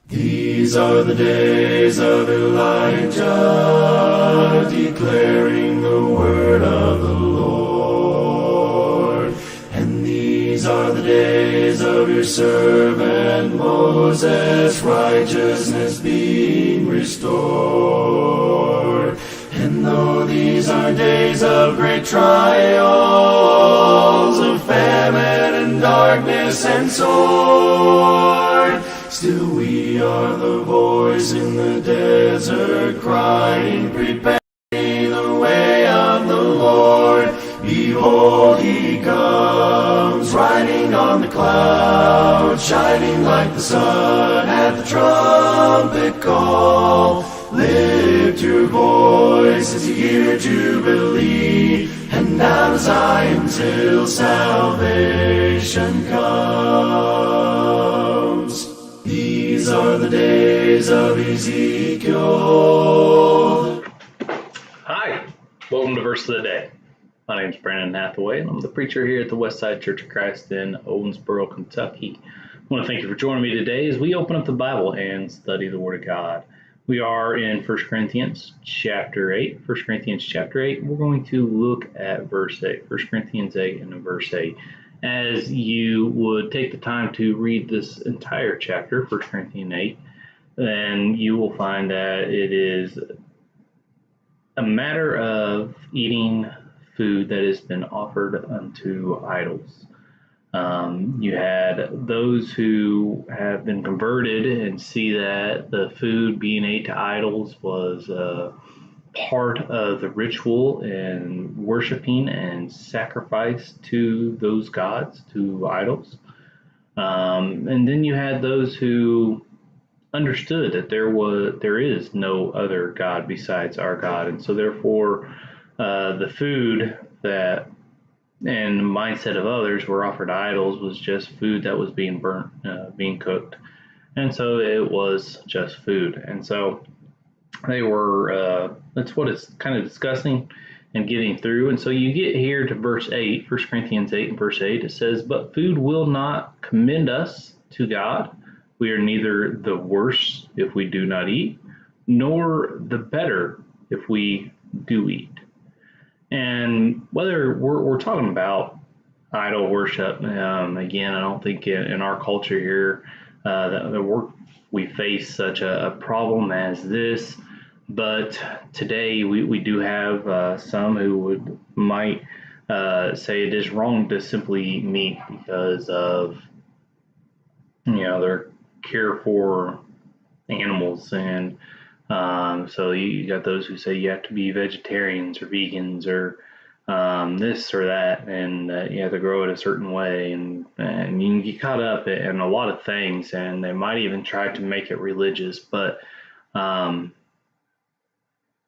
These are the days of Elijah, declaring the word of the Lord. And these are the days of your servant Moses, righteousness being restored. And though these are days of great trials, of famine and darkness and sword, still we are the voice in the desert crying, prepare the way of the Lord. Behold, he comes, riding on the cloud, shining like the sun at the trumpet call. Lift your voice as you hear jubilee, and down Zion till salvation comes. These are the days of Ezekiel. Hi, welcome to Verse of the Day. My name is Brandon Hathaway, and I'm the preacher here at the Westside Church of Christ in Owensboro, Kentucky. I want to thank you for joining me today as we open up the Bible and study the Word of God. We are in 1 Corinthians chapter 8. 1 Corinthians chapter 8, we're going to look at verse 8. 1 Corinthians 8 and verse 8. As you would take the time to read this entire chapter, 1 Corinthians 8, then you will find that it is a matter of eating food that has been offered unto idols. You had those who have been converted and see that the food being ate to idols was part of the ritual and worshiping and sacrifice to those gods, to idols. And then you had those who understood that there is no other God besides our God, and so therefore the food that and the mindset of others were offered idols was just food that was being burnt, being cooked, and so it was just food. And so they were that's what it's kind of discussing and getting through. And so you get here to verse 8, 1 Corinthians 8 and verse 8. It says, "But food will not commend us to God. We are neither the worse if we do not eat, nor the better if we do eat." And whether we're talking about idol worship, again, I don't think in our culture here that we face such a problem as this. But today we do have some who might say it is wrong to simply eat meat because of their care for animals, and so you got those who say you have to be vegetarians or vegans or this or that, and you have to grow it a certain way, and you can get caught up in a lot of things, and they might even try to make it religious, but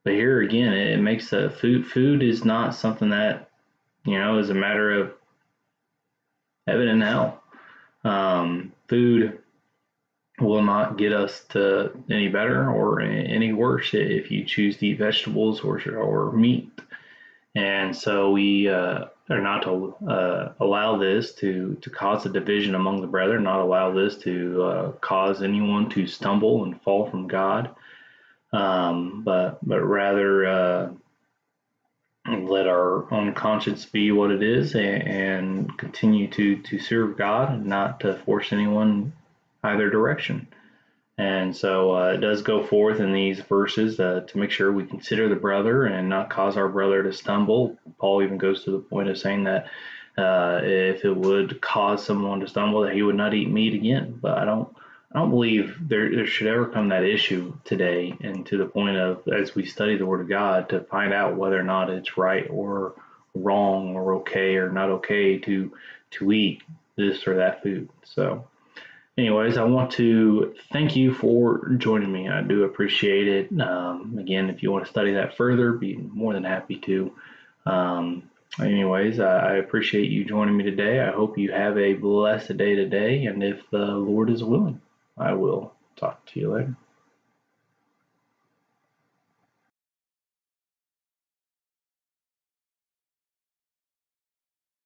here again, it makes food is not something that is a matter of heaven and hell. Food will not get us to any better or any worse if you choose to eat vegetables or meat. And so we are not to allow this to cause a division among the brethren, not allow this to cause anyone to stumble and fall from God, but rather let our own conscience be what it is, and continue to serve God and not to force anyone either direction. And so it does go forth in these verses to make sure we consider the brother and not cause our brother to stumble. Paul even goes to the point of saying that if it would cause someone to stumble, that he would not eat meat again. But I don't believe there should ever come that issue today, and to the point of, as we study the Word of God, to find out whether or not it's right or wrong or okay or not okay to eat this or that food. So anyways, I want to thank you for joining me. I do appreciate it. Again, if you want to study that further, be more than happy to. Anyways, I appreciate you joining me today. I hope you have a blessed day today, and if the Lord is willing, I will talk to you later.